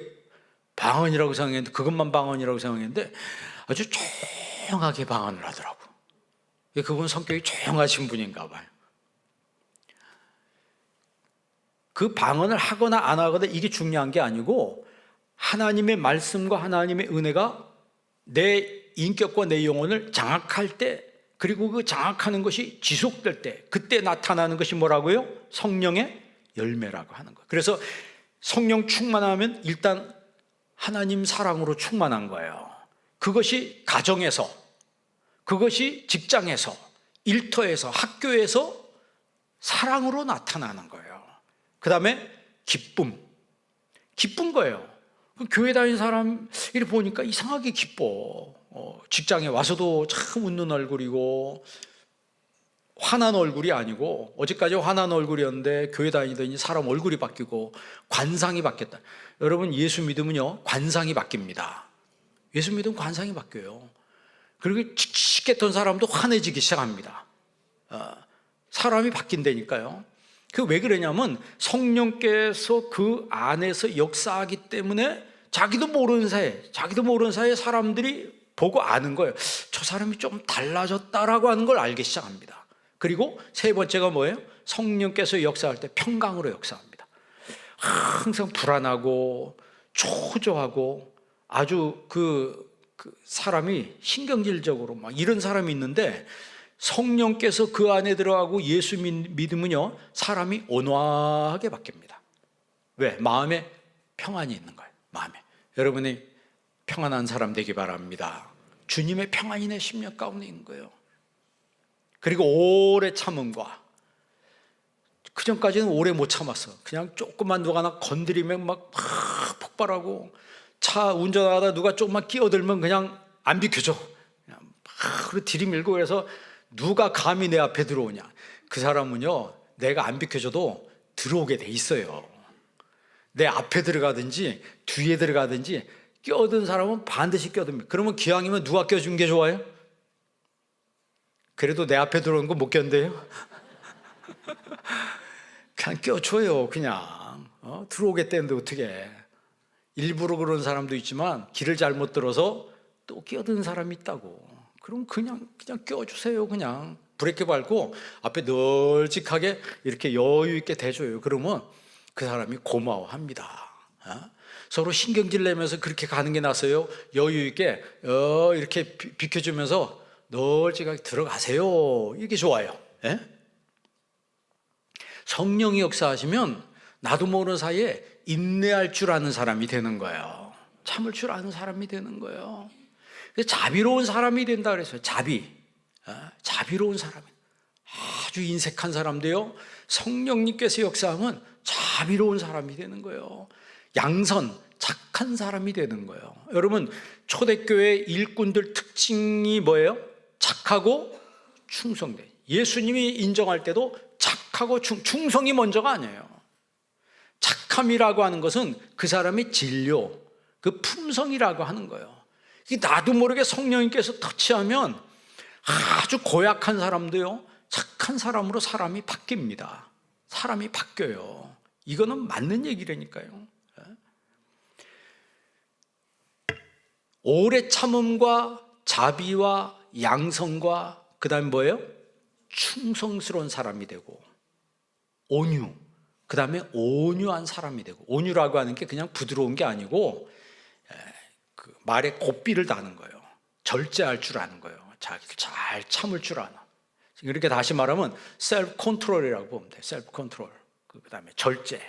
방언이라고 생각했는데, 그것만 방언이라고 생각했는데 아주 조용하게 방언을 하더라고. 그분 성격이 조용하신 분인가 봐요. 그 방언을 하거나 안 하거나 이게 중요한 게 아니고 하나님의 말씀과 하나님의 은혜가 내 인격과 내 영혼을 장악할 때, 그리고 그 장악하는 것이 지속될 때, 그때 나타나는 것이 뭐라고요? 성령의 열매라고 하는 거예요. 그래서 성령 충만하면 일단 하나님 사랑으로 충만한 거예요. 그것이 가정에서, 그것이 직장에서, 일터에서, 학교에서 사랑으로 나타나는 거예요. 그 다음에 기쁜 거예요. 교회 다니는 사람 이렇게 보니까 이상하게 기뻐. 직장에 와서도 참 웃는 얼굴이고 화난 얼굴이 아니고, 어제까지 화난 얼굴이었는데 교회 다니더니 사람 얼굴이 바뀌고 관상이 바뀌었다. 여러분, 예수 믿으면요 관상이 바뀝니다. 예수 믿으면 관상이 바뀌어요. 그리고 칙칙했던 사람도 환해지기 시작합니다. 사람이 바뀐다니까요. 그 왜 그러냐면 성령께서 그 안에서 역사하기 때문에 자기도 모르는 사이에 사람들이 보고 아는 거예요. 저 사람이 좀 달라졌다라고 하는 걸 알기 시작합니다. 그리고 세 번째가 뭐예요? 성령께서 역사할 때 평강으로 역사합니다. 항상 불안하고 초조하고 아주 그 사람이 신경질적으로 막 이런 사람이 있는데, 성령께서 그 안에 들어가고 예수 믿으면요 사람이 온화하게 바뀝니다. 왜? 마음에 평안이 있는 거예요. 마음에. 여러분이 평안한 사람 되기 바랍니다. 주님의 평안이 내 심령 가운데 있는 거예요. 그리고 오래 참음과, 그전까지는 오래 못 참았어. 그냥 조금만 누가 하나 건드리면 막 폭발하고, 차 운전하다 누가 조금만 끼어들면 그냥 안 비켜줘. 그냥 막 들이밀고. 그래서 누가 감히 내 앞에 들어오냐. 그 사람은요 내가 안 비켜줘도 들어오게 돼 있어요. 내 앞에 들어가든지 뒤에 들어가든지 껴든 사람은 반드시 껴듭니다. 그러면 기왕이면 누가 껴준 게 좋아요? 그래도 내 앞에 들어오는 거 못 견뎌요? 그냥 껴줘요. 그냥 들어오겠다는데 어떻게. 일부러 그런 사람도 있지만 길을 잘못 들어서 또 끼어드는 사람이 있다고. 그럼 그냥 껴주세요. 그냥 브레이크 밟고 앞에 널찍하게 이렇게 여유 있게 대줘요. 그러면 그 사람이 고마워합니다. 서로 신경질 내면서 그렇게 가는 게 낫어요? 여유 있게 이렇게 비켜주면서 널찍하게 들어가세요. 이게 좋아요. 예? 성령이 역사하시면 나도 모르는 사이에 인내할 줄 아는 사람이 되는 거예요. 참을 줄 아는 사람이 되는 거예요. 자비로운 사람이 된다 그랬어요. 자비로운 사람. 아주 인색한 사람도요 성령님께서 역사하면 자비로운 사람이 되는 거예요. 양선, 착한 착한 사람이 되는 거예요. 여러분, 초대교회 일꾼들 특징이 뭐예요? 착하고 충성돼. 예수님이 인정할 때도 착하고 충성이 먼저가 아니에요. 착함이라고 하는 것은 그 사람의 진료, 그 품성이라고 하는 거예요. 나도 모르게 성령님께서 터치하면 아주 고약한 사람도요, 착한 사람으로 사람이 바뀝니다. 사람이 바뀌어요. 이거는 맞는 얘기라니까요. 오래 참음과 자비와 양성과 그 다음에 뭐예요? 충성스러운 사람이 되고, 온유, 그 다음에 온유한 사람이 되고. 온유라고 하는 게 그냥 부드러운 게 아니고 그 말에 고삐를 다는 거예요. 절제할 줄 아는 거예요. 자기를 잘 참을 줄 아는. 이렇게 다시 말하면 셀프 컨트롤이라고 보면 돼요. 셀프 컨트롤. 그 다음에 절제.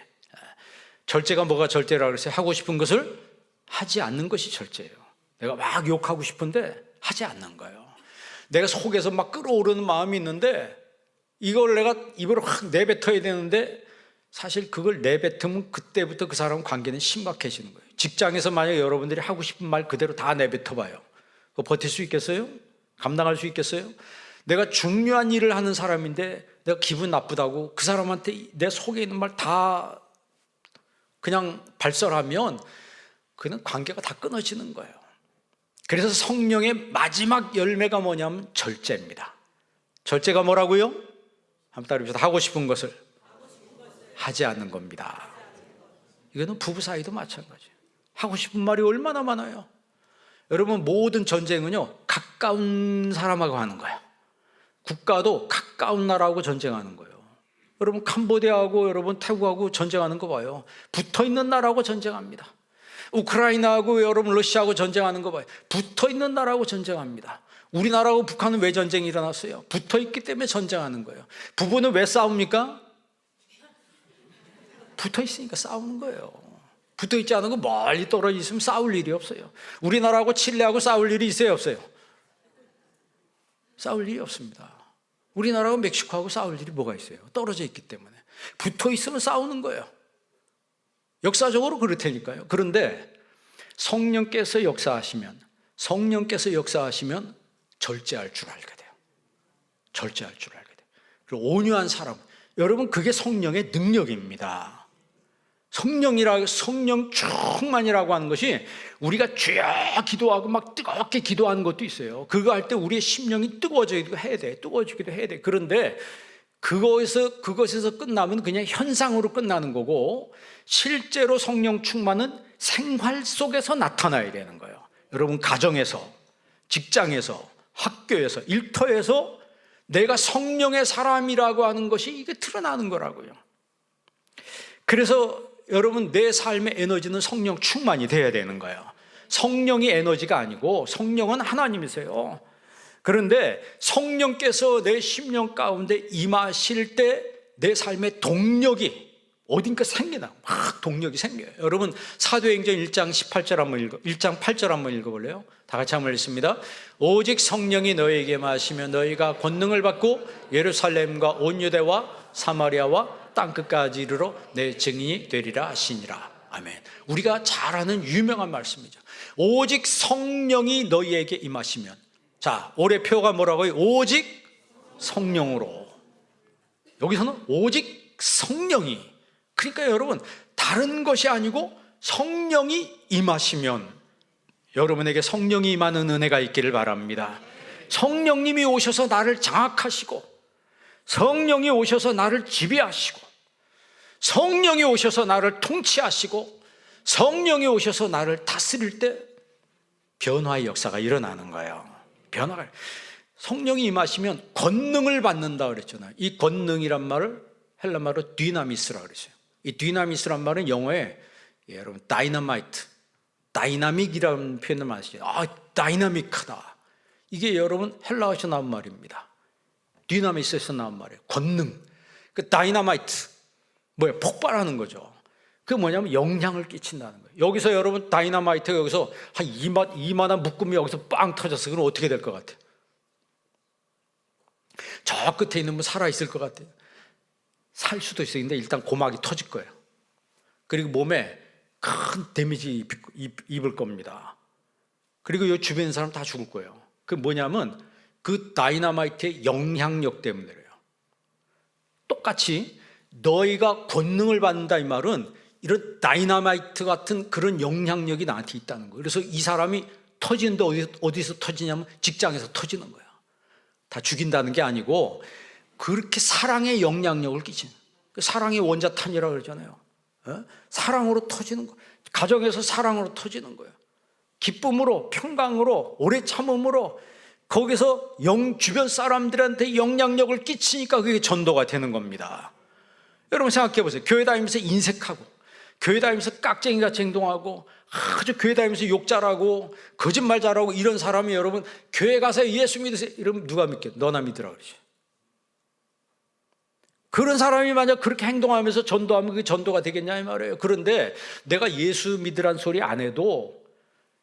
절제가 뭐가 절제라고 그랬어요? 하고 싶은 것을 하지 않는 것이 절제예요. 내가 막 욕하고 싶은데 하지 않는 거예요. 내가 속에서 막 끓어오르는 마음이 있는데 이걸 내가 입으로 확 내뱉어야 되는데 사실 그걸 내뱉으면 그때부터 그 사람 관계는 심각해지는 거예요. 직장에서 만약에 여러분들이 하고 싶은 말 그대로 다 내뱉어 봐요. 그거 버틸 수 있겠어요? 감당할 수 있겠어요? 내가 중요한 일을 하는 사람인데 내가 기분 나쁘다고 그 사람한테 내 속에 있는 말 다 그냥 발설하면 그는 관계가 다 끊어지는 거예요. 그래서 성령의 마지막 열매가 뭐냐면 절제입니다. 절제가 뭐라고요? 한번 따라해보시죠. 하고 싶은 것을 하지 않는 겁니다. 이거는 부부 사이도 마찬가지예요. 하고 싶은 말이 얼마나 많아요. 여러분, 모든 전쟁은요, 가까운 사람하고 하는 거예요. 국가도 가까운 나라하고 전쟁하는 거예요. 여러분, 캄보디아하고 여러분 태국하고 전쟁하는 거 봐요. 붙어있는 나라하고 전쟁합니다. 우크라이나하고 여러분 러시아하고 전쟁하는 거 봐요. 붙어있는 나라하고 전쟁합니다. 우리나라하고 북한은 왜 전쟁이 일어났어요? 붙어있기 때문에 전쟁하는 거예요. 부부는 왜 싸웁니까? 붙어있으니까 싸우는 거예요. 붙어있지 않은 거 멀리 떨어져 있으면 싸울 일이 없어요. 우리나라하고 칠레하고 싸울 일이 있어요, 없어요? 싸울 일이 없습니다. 우리나라하고 멕시코하고 싸울 일이 뭐가 있어요? 떨어져 있기 때문에. 붙어있으면 싸우는 거예요. 역사적으로 그렇다니까요. 그런데 성령께서 역사하시면 절제할 줄 알게 돼요. 절제할 줄 알게 돼요. 그리고 온유한 사람, 여러분, 그게 성령의 능력입니다. 성령 충만이라고 하는 것이 우리가 주여 기도하고 막 뜨겁게 기도하는 것도 있어요. 그거 할 때 우리의 심령이 뜨거워지기도 해야 돼. 뜨거워지기도 해야 돼. 그런데 그것에서 끝나면 그냥 현상으로 끝나는 거고, 실제로 성령 충만은 생활 속에서 나타나야 되는 거예요. 여러분, 가정에서, 직장에서, 학교에서, 일터에서 내가 성령의 사람이라고 하는 것이 이게 드러나는 거라고요. 그래서 여러분, 내 삶의 에너지는 성령 충만이 돼야 되는 거예요. 성령이 에너지가 아니고 성령은 하나님이세요. 그런데 성령께서 내 심령 가운데 임하실 때 내 삶의 동력이 어딘가 생기나, 막 동력이 생겨요. 여러분, 사도행전 1장 18절 한번 1장 8절 한번 읽어볼래요? 다 같이 한번 읽습니다. 오직 성령이 너희에게 마시면 너희가 권능을 받고 예루살렘과 온 유대와 사마리아와 땅끝까지 이르러 내 증인이 되리라 하시니라. 아멘. 우리가 잘 아는 유명한 말씀이죠. 오직 성령이 너희에게 임하시면. 자, 올해 표가 뭐라고요? 오직 성령으로. 여기서는 오직 성령이. 그러니까 여러분, 다른 것이 아니고 성령이 임하시면 여러분에게 성령이 임하는 은혜가 있기를 바랍니다. 성령님이 오셔서 나를 장악하시고, 성령이 오셔서 나를 지배하시고, 성령이 오셔서 나를 통치하시고, 성령이 오셔서 나를 다스릴 때 변화의 역사가 일어나는 거예요. 변화가. 성령이 임하시면 권능을 받는다 그랬잖아요. 이 권능이란 말을 헬라말로 디나미스라고 그랬어요. 이 디나미스란 말은 영어에, 여러분, 다이너마이트, 다이나믹이라는 표현을 많이 쓰죠. 다이나믹하다. 이게 여러분 헬라어에서 나온 말입니다. 디나미스에서 나온 말이에요. 권능. 그 다이너마이트, 뭐예요? 폭발하는 거죠. 그게 뭐냐면 영향을 끼친다는 거예요. 여기서 여러분 다이너마이트가 여기서 한 이만한 묶음이 여기서 빵 터졌어. 그럼 어떻게 될 것 같아요? 저 끝에 있는 분 살아있을 것 같아요. 살 수도 있어요. 근데 일단 고막이 터질 거예요. 그리고 몸에 큰 데미지 입을 겁니다. 그리고 이 주변 사람 다 죽을 거예요. 그 뭐냐면 그 다이너마이트의 영향력 때문에 그래요. 똑같이 너희가 권능을 받는다 이 말은 이런 다이너마이트 같은 그런 영향력이 나한테 있다는 거예요. 그래서 이 사람이 터지는데 어디서 터지냐면 직장에서 터지는 거야. 다 죽인다는 게 아니고 그렇게 사랑의 영향력을 끼치는, 사랑의 원자탄이라고 그러잖아요. 사랑으로 터지는 거, 가정에서 사랑으로 터지는 거예요. 기쁨으로, 평강으로, 오래 참음으로 거기서 주변 사람들한테 영향력을 끼치니까 그게 전도가 되는 겁니다. 여러분 생각해 보세요. 교회 다니면서 인색하고, 교회 다니면서 깍쟁이같이 행동하고, 아주 교회 다니면서 욕 잘하고 거짓말 잘하고 이런 사람이 여러분 교회 가서 예수 믿으세요 이러면 누가 믿겠어요? 너나 믿으라 그러지. 그런 사람이 만약 그렇게 행동하면서 전도하면 그게 전도가 되겠냐 이 말이에요. 그런데 내가 예수 믿으란 소리 안 해도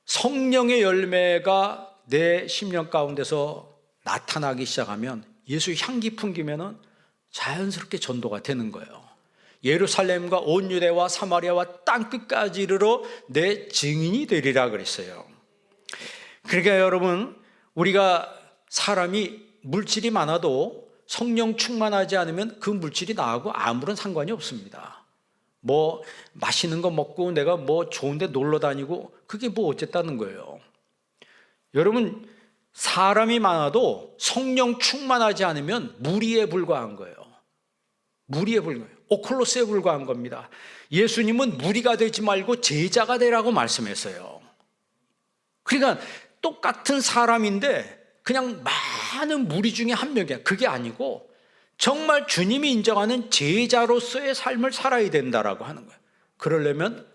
성령의 열매가 내 심령 가운데서 나타나기 시작하면 예수 향기 풍기면은 자연스럽게 전도가 되는 거예요. 예루살렘과 온 유대와 사마리아와 땅끝까지 이르러 내 증인이 되리라 그랬어요. 그러니까 여러분 우리가 사람이 물질이 많아도 성령 충만하지 않으면 그 물질이 나하고 아무런 상관이 없습니다. 뭐 맛있는 거 먹고 내가 뭐 좋은 데 놀러 다니고 그게 뭐 어쨌다는 거예요. 여러분 사람이 많아도 성령 충만하지 않으면 무리에 불과한 거예요. 무리에 불과해요. 오클로스에 불과한 겁니다. 예수님은 무리가 되지 말고 제자가 되라고 말씀했어요. 그러니까 똑같은 사람인데 그냥 많은 무리 중에 한 명이야. 그게 아니고 정말 주님이 인정하는 제자로서의 삶을 살아야 된다라고 하는 거예요. 그러려면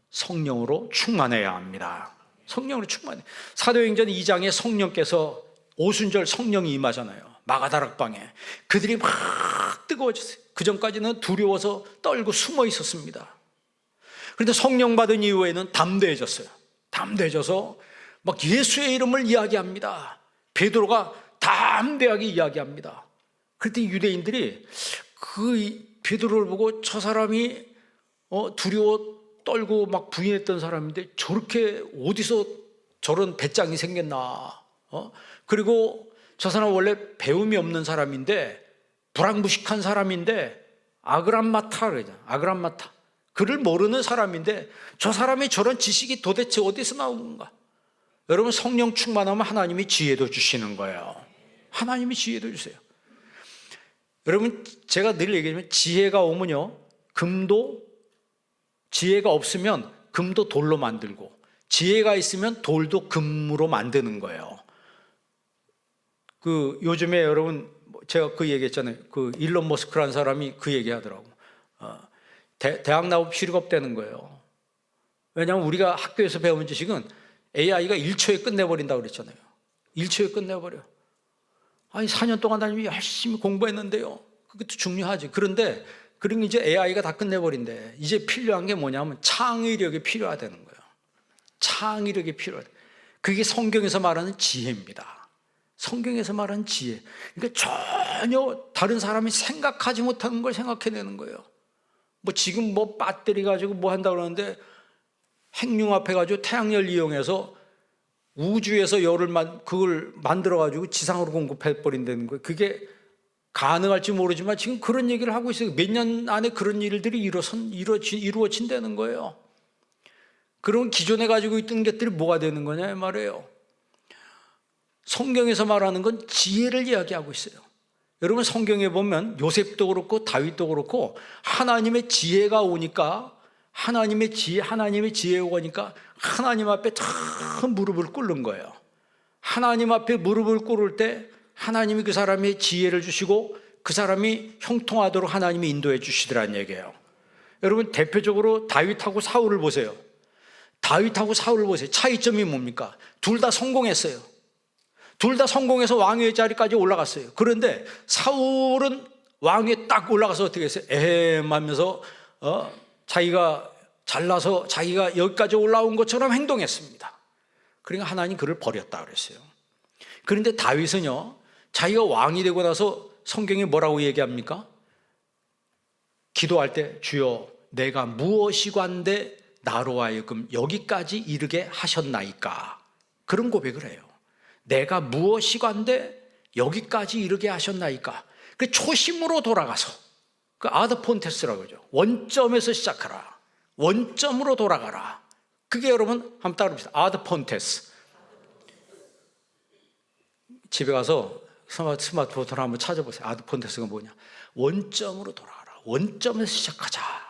성령으로 충만해야 합니다. 성령으로 충만해. 사도행전 2장에 성령께서 오순절 성령이 임하잖아요. 마가다락방에 그들이 막 뜨거워졌어요. 그 전까지는 두려워서 떨고 숨어 있었습니다. 그런데 성령 받은 이후에는 담대해졌어요. 담대해져서 막 예수의 이름을 이야기합니다. 베드로가 담대하게 이야기합니다. 그때 유대인들이 그 베드로를 보고 저 사람이 두려워 떨고 막 부인했던 사람인데 저렇게 어디서 저런 배짱이 생겼나. 그리고 저 사람 원래 배움이 없는 사람인데 불황부식한 사람인데 아그람마타 그러잖아. 아그람마타. 그를 모르는 사람인데 저 사람이 저런 지식이 도대체 어디서 나온 건가? 여러분 성령 충만하면 하나님이 지혜도 주시는 거예요. 하나님이 지혜도 주세요. 여러분 제가 늘 얘기하지만 지혜가 오면요 지혜가 없으면 금도 돌로 만들고 지혜가 있으면 돌도 금으로 만드는 거예요. 요즘에 여러분 제가 그 얘기했잖아요. 그 일론 머스크라는 사람이 그 얘기하더라고. 대학 나오면 실업되는 거예요. 왜냐하면 우리가 학교에서 배운 지식은 AI가 1초에 끝내버린다고 그랬잖아요. 1초에 끝내버려. 아니 4년 동안 다니면 열심히 공부했는데요. 그것도 중요하지. 그런데 그럼 이제 AI가 다 끝내버린대. 이제 필요한 게 뭐냐면 창의력이 필요하다는 거예요. 창의력이 필요하다. 그게 성경에서 말하는 지혜입니다. 성경에서 말하는 지혜. 그러니까 전혀 다른 사람이 생각하지 못하는 걸 생각해내는 거예요. 뭐 지금 뭐 배터리 가지고 뭐 한다고 그러는데 핵융합해 가지고 태양열 이용해서 우주에서 그걸 만들어 가지고 지상으로 공급해 버린다는 거예요. 그게 가능할지 모르지만 지금 그런 얘기를 하고 있어요. 몇 년 안에 그런 일들이 이루어진다는 거예요. 그럼 기존에 가지고 있던 것들이 뭐가 되는 거냐 이 말이에요. 성경에서 말하는 건 지혜를 이야기하고 있어요. 여러분 성경에 보면 요셉도 그렇고 다윗도 그렇고 하나님의 지혜가 오니까 하나님의 지혜가 오니까 하나님 앞에 참 무릎을 꿇는 거예요. 하나님 앞에 무릎을 꿇을 때 하나님이 그 사람의 지혜를 주시고 그 사람이 형통하도록 하나님이 인도해 주시더라는 얘기예요. 여러분 대표적으로 다윗하고 사울을 보세요. 다윗하고 사울을 보세요. 차이점이 뭡니까? 둘 다 성공했어요. 둘 다 성공해서 왕의 자리까지 올라갔어요. 그런데 사울은 왕위에 딱 올라가서 어떻게 했어요? 하면서 자기가 잘나서 자기가 여기까지 올라온 것처럼 행동했습니다. 그러니까 하나님 그를 버렸다 그랬어요. 그런데 다윗은요 자기가 왕이 되고 나서 성경에 뭐라고 얘기합니까? 기도할 때 주여 내가 무엇이관데 나로 하여금 여기까지 이르게 하셨나이까? 그런 고백을 해요. 내가 무엇이간데 여기까지 이르게 하셨나이까? 그 초심으로 돌아가서, 그 아드폰테스라고 그러죠. 원점에서 시작하라. 원점으로 돌아가라. 그게 여러분 한번 따라합시다. 아드폰테스. 집에 가서 스마트폰을 한번 찾아보세요. 아드폰테스가 뭐냐? 원점으로 돌아가라. 원점에서 시작하자.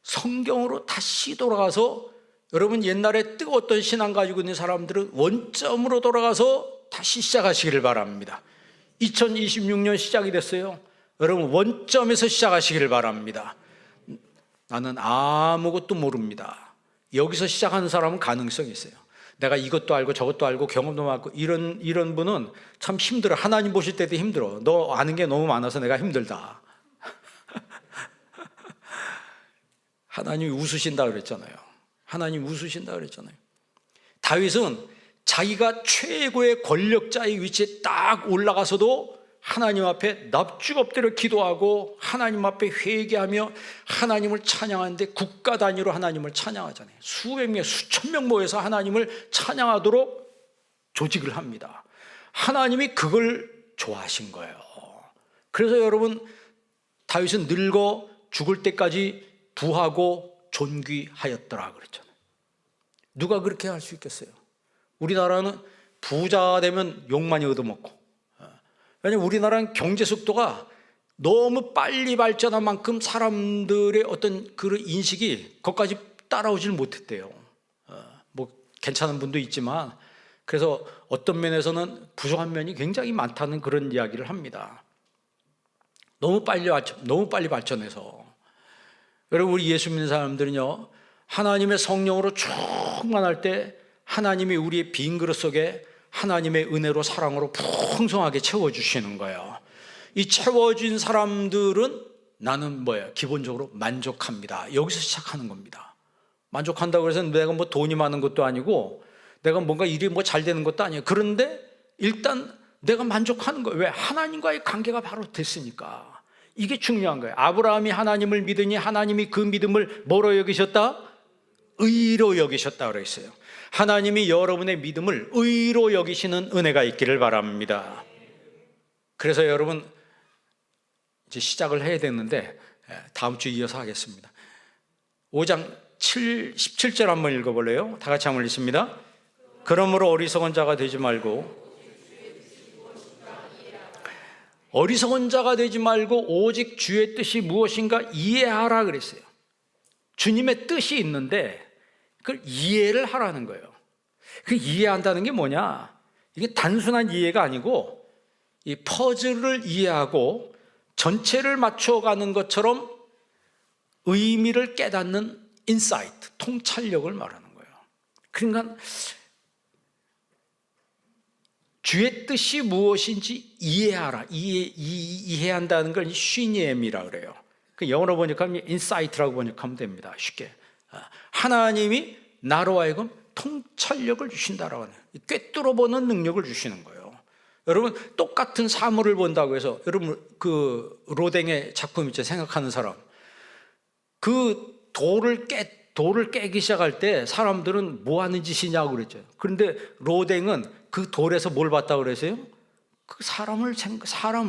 성경으로 다시 돌아가서, 여러분 옛날에 뜨거웠던 신앙 가지고 있는 사람들은 원점으로 돌아가서 다시 시작하시기를 바랍니다. 2026년 시작이 됐어요. 여러분 원점에서 시작하시기를 바랍니다. 나는 아무것도 모릅니다. 여기서 시작하는 사람은 가능성이 있어요. 내가 이것도 알고 저것도 알고 경험도 많고, 이런 분은 참 힘들어. 하나님 보실 때도 힘들어. 너 아는 게 너무 많아서 내가 힘들다. 하나님이 웃으신다 그랬잖아요. 하나님 웃으신다 그랬잖아요. 다윗은 자기가 최고의 권력자의 위치에 딱 올라가서도 하나님 앞에 납죽 엎드려 기도하고 하나님 앞에 회개하며 하나님을 찬양하는데, 국가 단위로 하나님을 찬양하잖아요. 수백 명, 수천 명 모여서 하나님을 찬양하도록 조직을 합니다. 하나님이 그걸 좋아하신 거예요. 그래서 여러분, 다윗은 늙어 죽을 때까지 부하고 존귀하였더라 그랬잖아요. 누가 그렇게 할 수 있겠어요? 우리나라는 부자 되면 욕 많이 얻어먹고, 왜냐하면 우리나라는 경제 속도가 너무 빨리 발전한 만큼 사람들의 어떤 그런 인식이 거기까지 따라오질 못했대요. 뭐 괜찮은 분도 있지만, 그래서 어떤 면에서는 부족한 면이 굉장히 많다는 그런 이야기를 합니다. 너무 빨리 발전해서. 여러분, 우리 예수 믿는 사람들은요, 하나님의 성령으로 충만할 때 하나님이 우리의 빈 그릇 속에 하나님의 은혜로 사랑으로 풍성하게 채워주시는 거예요. 이 채워진 사람들은 나는 뭐예요? 기본적으로 만족합니다. 여기서 시작하는 겁니다. 만족한다고 해서 내가 뭐 돈이 많은 것도 아니고 내가 뭔가 일이 뭐 잘 되는 것도 아니에요. 그런데 일단 내가 만족하는 거예요. 왜? 하나님과의 관계가 바로 됐으니까. 이게 중요한 거예요. 아브라함이 하나님을 믿으니 하나님이 그 믿음을 뭐로 여기셨다? 의로 여기셨다 그랬어요. 하나님이 여러분의 믿음을 의로 여기시는 은혜가 있기를 바랍니다. 그래서 여러분 이제 시작을 해야 되는데 다음 주 이어서 하겠습니다. 5장 17절 한번 읽어볼래요? 다 같이 한번 읽습니다. 그러므로 어리석은 자가 되지 말고 오직 주의 뜻이 무엇인가 이해하라 그랬어요. 주님의 뜻이 있는데 그걸 이해를 하라는 거예요. 그 이해한다는 게 뭐냐? 이게 단순한 이해가 아니고 이 퍼즐을 이해하고 전체를 맞춰가는 것처럼 의미를 깨닫는 인사이트, 통찰력을 말하는 거예요. 그러니까 주의 뜻이 무엇인지 이해하라. 이해한다는 걸 쉬니엠이라고 그래요. 영어로 번역하면 인사이트라고 번역하면 됩니다. 쉽게. 하나님이 나로 하여금 통찰력을 주신다라고 하는, 꿰뚫어보는 능력을 주시는 거예요. 여러분, 똑같은 사물을 본다고 해서, 여러분 그 로댕의 작품 있죠? 생각하는 사람. 그 돌을 깨기 시작할 때 사람들은 뭐 하는 짓이냐고 그랬죠. 그런데 로댕은 그 돌에서 뭘 봤다고 그랬어요? 그 사람을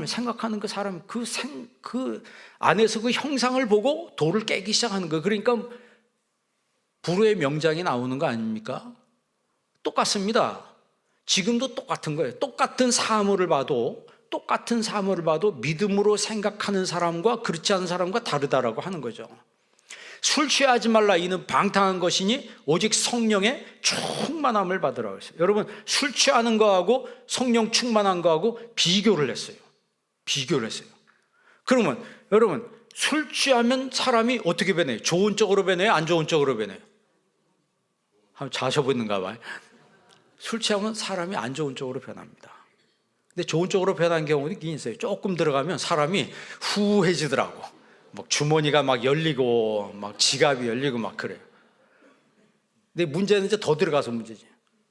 생각하는 그 사람, 그 안에서 그 형상을 보고 돌을 깨기 시작하는 거예요. 그러니까 불후의 명장이 나오는 거 아닙니까? 똑같습니다. 지금도 똑같은 거예요. 똑같은 사물을 봐도 믿음으로 생각하는 사람과 그렇지 않은 사람과 다르다라고 하는 거죠. 술 취하지 말라, 이는 방탕한 것이니 오직 성령의 충만함을 받으라고 했어요. 여러분, 술 취하는 거하고 성령 충만한 거하고 비교를 했어요. 그러면 여러분, 술 취하면 사람이 어떻게 변해요? 좋은 쪽으로 변해요? 안 좋은 쪽으로 변해요? 한번 자셔보는가 봐요. 술 취하면 사람이 안 좋은 쪽으로 변합니다. 근데 좋은 쪽으로 변한 경우도 있긴 있어요. 조금 들어가면 사람이 후해지더라고. 막 주머니가 막 열리고 막 지갑이 열리고 막 그래요. 근데 문제는 이제 더 들어가서 문제지.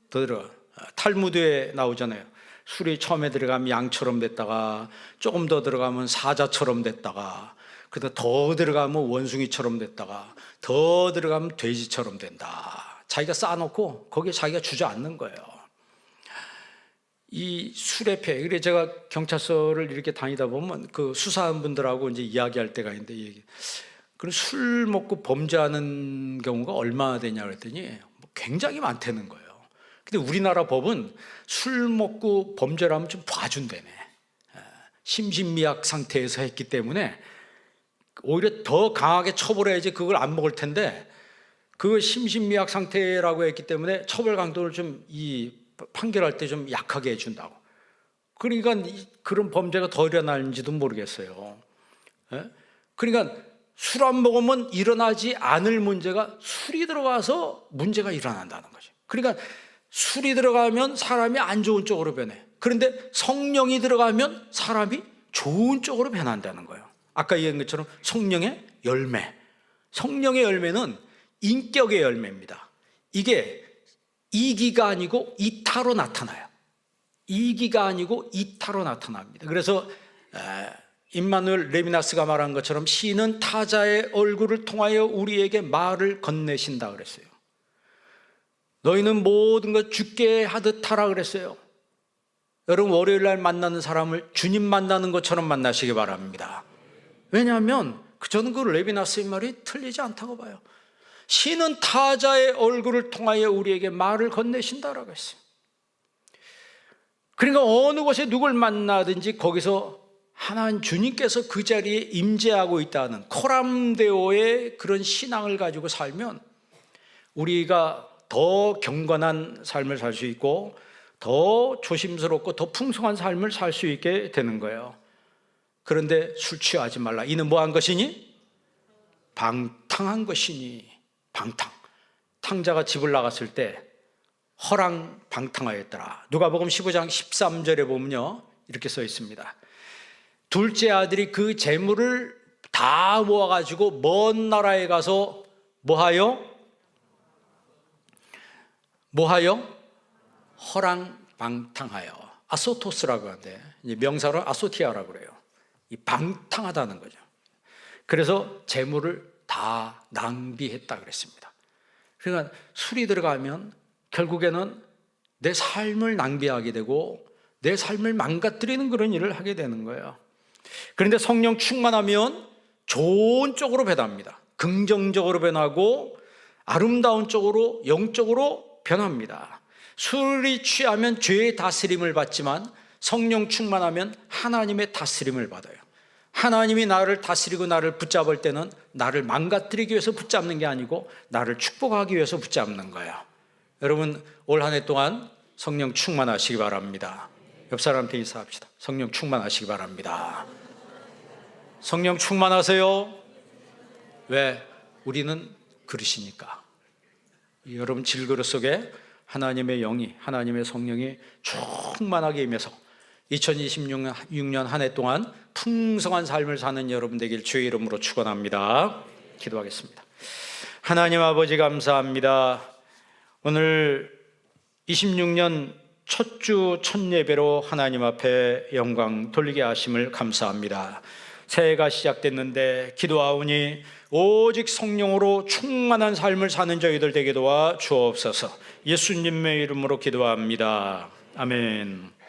더 들어가. 탈무드에 나오잖아요. 술이 처음에 들어가면 양처럼 됐다가 조금 더 들어가면 사자처럼 됐다가 그러다 더 들어가면 원숭이처럼 됐다가 더 들어가면 돼지처럼 된다. 자기가 쌓아놓고 거기에 자기가 주저앉는 거예요. 이 술의 폐. 그래 제가 경찰서를 이렇게 다니다 보면 그 수사한 분들하고 이제 이야기할 때가 있는데, 그럼 술 먹고 범죄하는 경우가 얼마나 되냐 그랬더니 굉장히 많다는 거예요. 근데 우리나라 법은 술 먹고 범죄를 하면 좀 봐준다네. 심신미약 상태에서 했기 때문에 오히려 더 강하게 처벌해야지 그걸 안 먹을 텐데, 그 심신미약 상태라고 했기 때문에 처벌 강도를 좀 판결할 때 좀 약하게 해준다고. 그러니까 그런 범죄가 더 일어나는지도 모르겠어요. 그러니까 술 안 먹으면 일어나지 않을 문제가 술이 들어가서 문제가 일어난다는 거죠. 그러니까 술이 들어가면 사람이 안 좋은 쪽으로 변해. 그런데 성령이 들어가면 사람이 좋은 쪽으로 변한다는 거예요. 아까 얘기한 것처럼 성령의 열매. 성령의 열매는 인격의 열매입니다. 이게 이기가 아니고 이타로 나타나요. 이기가 아니고 이타로 나타납니다. 그래서 임마누엘 레비나스가 말한 것처럼 시인은 타자의 얼굴을 통하여 우리에게 말을 건네신다 그랬어요. 너희는 모든 것 주께 하듯 하라 그랬어요. 여러분 월요일 날 만나는 사람을 주님 만나는 것처럼 만나시기 바랍니다. 왜냐하면 저는 그 레비나스의 말이 틀리지 않다고 봐요. 시는 타자의 얼굴을 통하여 우리에게 말을 건네신다라고 했어요. 그러니까 어느 곳에 누굴 만나든지 거기서 하나님 주님께서 그 자리에 임재하고 있다는 코람데오의 그런 신앙을 가지고 살면 우리가 더 경건한 삶을 살 수 있고 더 조심스럽고 더 풍성한 삶을 살 수 있게 되는 거예요. 그런데 술 취하지 말라. 이는 뭐한 것이니? 방탕한 것이니. 방탕. 탕자가 집을 나갔을 때 허랑방탕하였더라. 누가복음 15장 13절에 보면요 이렇게 써 있습니다. 둘째 아들이 그 재물을 다 모아가지고 먼 나라에 가서 뭐하여? 허랑방탕하여. 아소토스라고 하는데 명사로 아소티아라고 그래요. 이 방탕하다는 거죠. 그래서 재물을 다 낭비했다 그랬습니다. 그러니까 술이 들어가면 결국에는 내 삶을 낭비하게 되고 내 삶을 망가뜨리는 그런 일을 하게 되는 거예요. 그런데 성령 충만하면 좋은 쪽으로 변합니다. 긍정적으로 변하고 아름다운 쪽으로, 영적으로 변합니다. 술이 취하면 죄의 다스림을 받지만 성령 충만하면 하나님의 다스림을 받아요. 하나님이 나를 다스리고 나를 붙잡을 때는 나를 망가뜨리기 위해서 붙잡는 게 아니고 나를 축복하기 위해서 붙잡는 거예요. 여러분 올 한 해 동안 성령 충만하시기 바랍니다. 옆 사람한테 인사합시다. 성령 충만하시기 바랍니다. 성령 충만하세요. 왜? 우리는 그릇이니까. 여러분 질그릇 속에 하나님의 영이, 하나님의 성령이 충만하게 임해서 2026년 한 해 동안 풍성한 삶을 사는 여러분 되길 주의 이름으로 축원합니다. 기도하겠습니다. 하나님 아버지 감사합니다. 오늘 26년 첫 주 첫 예배로 하나님 앞에 영광 돌리게 하심을 감사합니다. 새해가 시작됐는데 기도하오니 오직 성령으로 충만한 삶을 사는 저희들 되게 도와 주옵소서. 예수님의 이름으로 기도합니다. 아멘.